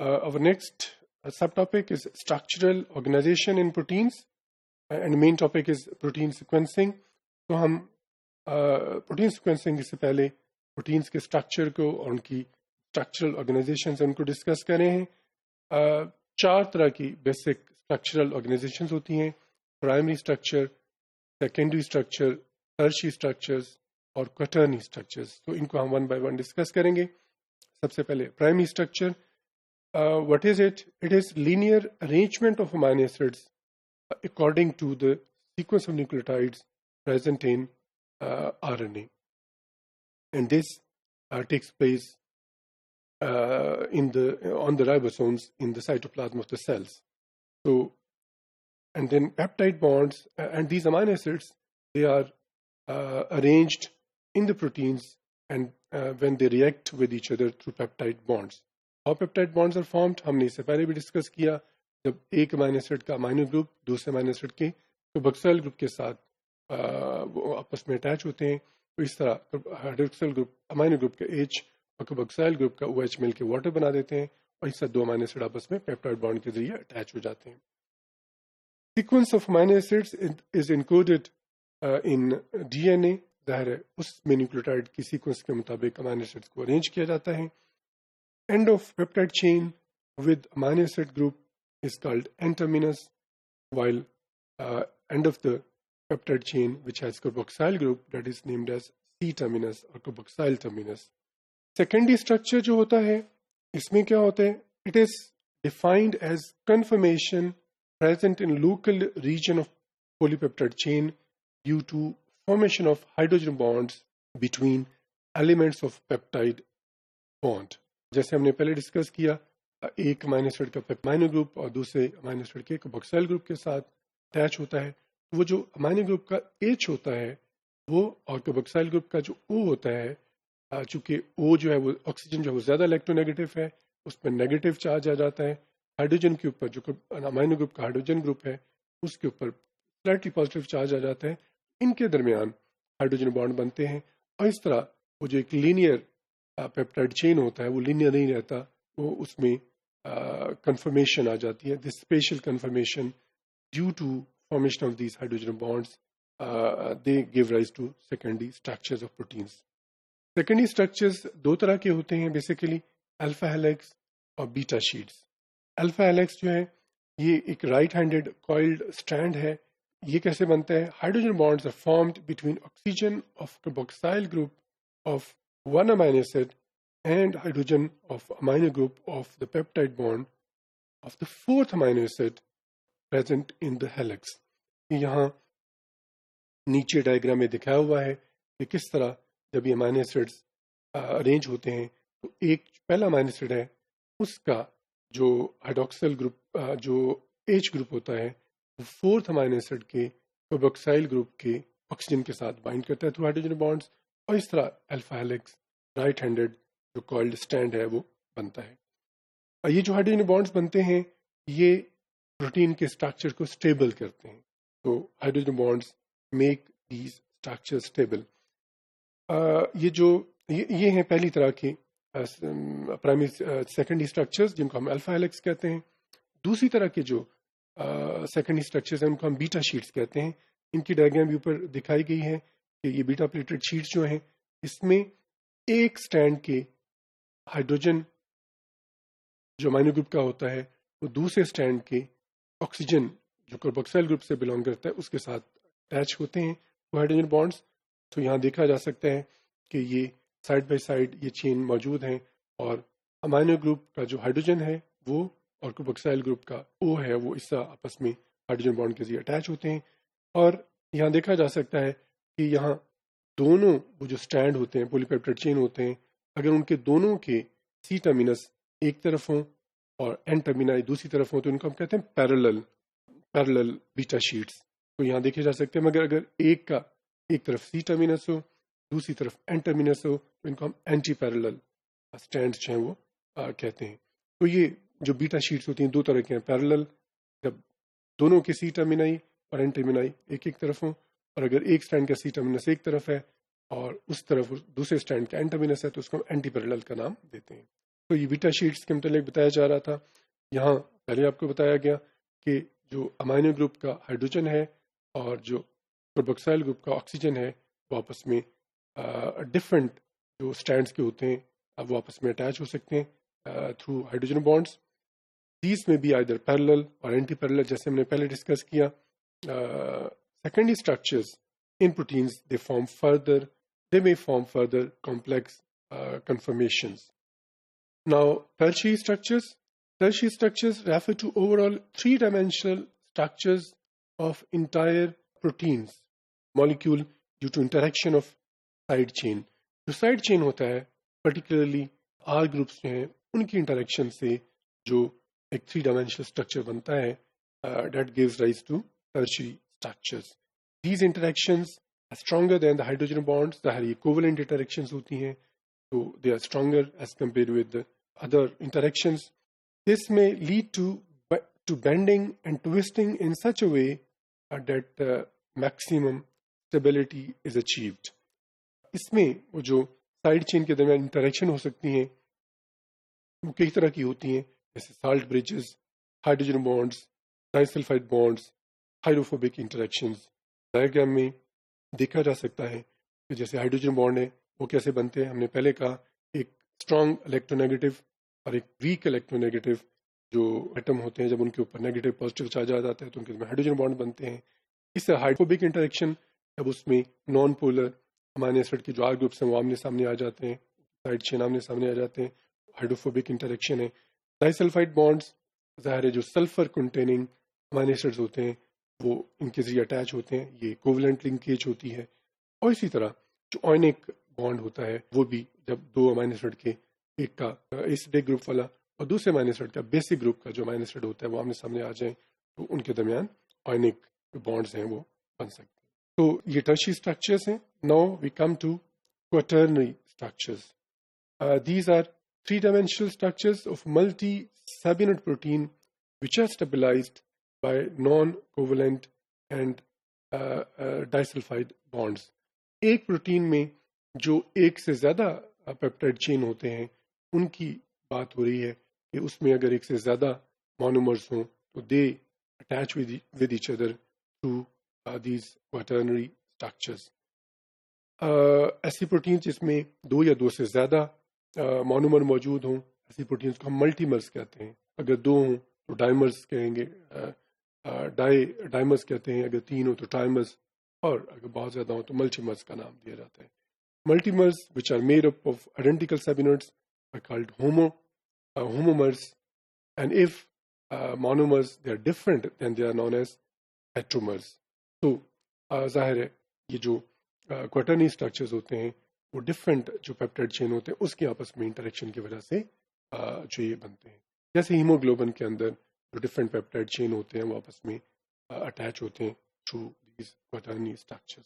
Our next subtopic is structural organization in proteins, and the main topic is protein sequencing. تو ہم protein sequencing سے پہلے proteins کے structure کو اور ان کی اسٹرکچرل آرگنائزیشنز ان کو ڈسکس کر رہے ہیں. چار طرح کی بیسک اسٹرکچرل آرگنائزیشنز ہوتی ہیں: primary structure, secondary structure, tertiary structures اور کوٹرنی اسٹرکچرز. تو ان کو ہم ون بائی ون ڈسکس کریں گے. سب سے پہلے primary structure. What is it? It is linear arrangement of amino acids according to the sequence of nucleotides present in RNA, and this takes place on the ribosomes in the cytoplasm of the cells. So, and then peptide bonds and these amino acids, they are arranged in the proteins and when they react with each other through peptide bonds. اور peptide bonds are formed. ہم نے اس سے پہلے بھی discuss کیا جب ایک amino acid کا امینو گروپ دوسرے امینو ایسڈ کے کاربوکسائل گروپ کے ساتھ وہ آپس میں اٹیچ ہوتے ہیں. تو اس طرح ہائیڈروکسل گروپ امینو گروپ کا ایچ اور کاربوکسائل گروپ کا او ایچ مل کے واٹر بنا دیتے ہیں اور اس طرح دو امینو ایسڈ آپس میں پیپٹائڈ بانڈ کے ذریعے اٹیچ ہو جاتے ہیں. Sequence of amino acids is encoded in D N A. ظاہر ہے اس میں نیوکلیوٹائڈ کی سیکوینس کے مطابق امینو ایسڈز کو ارینج کیا جاتا ہے. End of peptide chain with amino acid group is called N-terminus, while end of the peptide chain which has carboxyl group, that is named as C-terminus or carboxyl terminus. Secondary structure جو ہوتا ہے اس میں کیا ہوتا ہے؟ It is defined as conformation present in local region of polypeptide chain due to formation of hydrogen bonds between elements of peptide bond. جیسے ہم نے پہلے ڈسکس کیا، ایک امینو ایسڈ کا امینو گروپ اور دوسرے امینو ایسڈ کے کاربوکسائل گروپ کے ساتھ اٹیچ ہوتا ہے. وہ جو امینو گروپ کا ایچ ہوتا ہے وہ اور کاربوکسائل گروپ کا جو او ہوتا ہے، چونکہ او جو ہے وہ آکسیجن جو ہے وہ زیادہ الیکٹرونیگیٹو ہے، اس پہ نیگیٹو چارج آ جاتا ہے. ہائیڈروجن کے اوپر جو امینو گروپ کا ہائیڈروجن گروپ ہے اس کے اوپر سلائٹلی پازیٹیو چارج آ جاتا ہے. ان کے درمیان ہائیڈروجن بانڈ بنتے ہیں اور اس طرح وہ جو ایک لینئر پیپٹائڈ چین ہوتا ہے وہ لینئر نہیں رہتا، وہ اس میں کنفرمیشن آ جاتی ہے. This special conformation due to formation of these hydrogen bonds they give rise to secondary structures of proteins. Secondary structures دو طرح کے ہوتے ہیں بیسیکلی، الفا ہیلکس اور بیٹا شیٹس. الفا ہیلکس جو ہے یہ ایک رائٹ ہینڈیڈ کوائلڈ اسٹرینڈ ہے. یہ کیسے بنتا ہے؟ Hydrogen bonds are formed between oxygen of carboxyl group of one amino acid and hydrogen of amino group of the peptide bond of the fourth amino acid present in the helix. یہاں نیچے diagram میں دکھایا ہوا ہے کہ کس طرح جب یہ امینو ایسڈز ارینج ہوتے ہیں تو ایک پہلا امینو ایسڈ ہے اس کا جو ہائیڈروکسل گروپ جو ایچ گروپ ہوتا ہے وہ فورتھ امینو ایسڈ کے کاربوکسائل گروپ کے آکسیجن کے ساتھ بائنڈ کرتا ہے تھرو ہائیڈروجن بانڈز، اور اس طرح الفا ہیلکس رائٹ ہینڈیڈ جو کوائلڈ اسٹینڈ ہے وہ بنتا ہے. یہ جو ہائیڈروجن بانڈز بنتے ہیں یہ پروٹین کے اسٹرکچر کو اسٹیبل کرتے ہیں. تو hydrogen bonds make these structure stable. یہ ہیں پہلی طرح کے پرائمری سیکنڈری اسٹرکچرز جن کو ہم الفا ہیلکس کہتے ہیں. دوسری طرح کے جو سیکنڈری اسٹرکچرز ہیں ان کو ہم بیٹا شیٹس کہتے ہیں. ان کی ڈائیگرام بھی اوپر دکھائی گئی ہے کہ یہ بیٹا پلیٹڈ شیٹس جو ہیں اس میں ایک سٹینڈ کے ہائیڈروجن جو امینو گروپ کا ہوتا ہے وہ دوسرے سٹینڈ کے آکسیجن جو کاربوکسائل گروپ سے بلانگ کرتا ہے اس کے ساتھ اٹیچ ہوتے ہیں وہ ہائیڈروجن بانڈز. تو یہاں دیکھا جا سکتا ہے کہ یہ سائڈ بائی سائڈ یہ چین موجود ہیں اور امینو گروپ کا جو ہائیڈروجن ہے وہ اور کاربوکسائل گروپ کا او ہے وہ اس طرح آپس میں ہائیڈروجن بانڈ کے ذریعے اٹیچ ہوتے ہیں. اور یہاں دیکھا جا سکتا ہے کہ یہاں دونوں وہ جو سٹینڈ ہوتے ہیں پولی پیپٹائڈ چین ہوتے ہیں اگر ان کے دونوں کے سی ٹرمینس ایک طرف ہوں اور این ٹرمینائی دوسری طرف ہوں تو ان کو ہم کہتے ہیں پیرلل بیٹا شیٹس. تو یہاں دیکھے جا سکتے ہیں مگر اگر ایک طرف سی ٹرمینس ہو دوسری طرف این ٹرمینس ہو تو ان کو ہم اینٹی پیرلل سٹینڈس جو ہیں وہ کہتے ہیں. تو یہ جو بیٹا شیٹس ہوتی ہیں دو طرح کے ہیں، پیرلل جب دونوں کے سی ٹرمینائی اور این ٹرمینائی ایک طرف ہوں، اور اگر ایک سٹینڈ کا سی ٹرمینس ایک طرف ہے اور اس طرف دوسرے سٹینڈ کا این ٹرمینس ہے تو اس کو ہم اینٹی پیرلل کا نام دیتے ہیں. تو یہ بیٹا شیٹس کے متعلق بتایا جا رہا تھا. یہاں پہلے آپ کو بتایا گیا کہ جو امائنو گروپ کا ہائیڈروجن ہے اور جو کاربوکسائل گروپ کا آکسیجن ہے وہ آپس میں ڈفرینٹ جو اسٹینڈس کے ہوتے ہیں وہ آپس میں اٹیچ ہو سکتے ہیں تھرو ہائیڈروجن بانڈس. دیز میں بی آئیدر پیرلل اور اینٹی پیرلل, جیسے ہم نے پہلے ڈسکس کیا. Secondary structures in proteins they may form further complex conformations. Now, tertiary structures refer to overall three-dimensional structures of entire proteins molecule due to interaction of side chain. جو side chain ہوتا ہے particularly R groups جو ہیں ان کی interaction سے جو ایک 3-dimensional structure بنتا ہے that gives rise to tertiary structures. These interactions are stronger than the hydrogen bonds. ظاہر یہ covalent interactions ہوتی ہیں, so they are stronger as compared with the other interactions. This may lead to bending and twisting in such a way that maximum stability is achieved. اس میں وہ جو side چین کے درمیان interaction ہو سکتی ہیں وہ کئی طرح کی ہوتی ہیں, جیسے salt bridges, hydrogen bonds, disulphide bonds, hydrophobic interactions. Diagram میں دیکھا جا سکتا ہے کہ جیسے ہائیڈروجن بانڈ ہے وہ کیسے بنتے ہیں. ہم نے پہلے کہا ایک اسٹرانگ الیکٹرونیگیٹو اور ایک ویک الیکٹرونیگیٹو جو ایٹم ہوتے ہیں جب ان کے اوپر نیگیٹو پازیٹیو چارج آ جاتا ہے تو ان کے ہائیڈروجن بانڈ بنتے ہیں. اس سے ہائیڈروفوبک انٹریکشن جب اس میں نان پولر امائنو ایسڈ کے جو آر گروپس ہیں وہ آمنے سامنے آ جاتے ہیں, سائڈ چین آمنے سامنے آ جاتے ہیں, ہائیڈروفوبک انٹریکشن ہے. ڈائی سلفائڈ بانڈز ظاہر ہے جو سلفر کنٹیننگ امائنو ایسڈز ہوتے ہیں وہ ان کے ذریعے اٹیچ ہوتے ہیں, یہ کوولنٹ لنکیج ہوتی ہے. اور اسی طرح جو آئنک بانڈ ہوتا ہے وہ بھی جب دو امائنو ایسڈ کے ایک کا ایسیڈک گروپ والا اور دوسرے امائنو ایسڈ کا بیسک گروپ کا جو امائنو ایسڈ ہوتا ہے وہ آمنے سامنے آ جائیں تو ان کے درمیان آئنک بانڈز ہیں وہ بن سکتے ہیں. تو یہ ٹرشری اسٹرکچرز ہیں. Now we come to quaternary structures. These are 3-dimensional structures of multi-subunit protein which are stabilized by non-covalent and disulfide bonds. ایک پروٹین میں جو ایک سے زیادہ پیپٹائڈ چین ہوتے ہیں ان کی بات ہو رہی ہے کہ اس میں اگر ایک سے زیادہ مونومرز ہوں تو they attach with each other through these quaternary structures. ایسی پروٹین جس میں دو یا دو سے زیادہ مونومر موجود ہوں ایسی پروٹینز کو ہم ملٹیمرز کہتے ہیں. اگر دو ہوں تو ڈائمرز کہیں گے, ڈائمرز کہتے ہیں. اگر تین ہوں تو ٹرائمرز, اور اگر بہت زیادہ ہوں تو ملٹیمرز کا نام دیا جاتا ہے. ملٹیمرز which are made up of identical subunits are called homomers, and if monomers they are different then they are known as heteromers. تو ظاہر ہے یہ جو کوٹرنری اسٹرکچرز ہوتے ہیں وہ ڈفرینٹ جو پیپٹائڈ چین ہوتے ہیں اس کے آپس میں انٹریکشن کی وجہ سے جو یہ بنتے ہیں. جیسے ہیموگلوبن کے اندر جو ڈفرینٹ پیپٹائڈ چین ہوتے ہیں وہ آپس میں اٹیچ ہوتے ہیں تھرو دیز کوٹرنری اسٹرکچرز.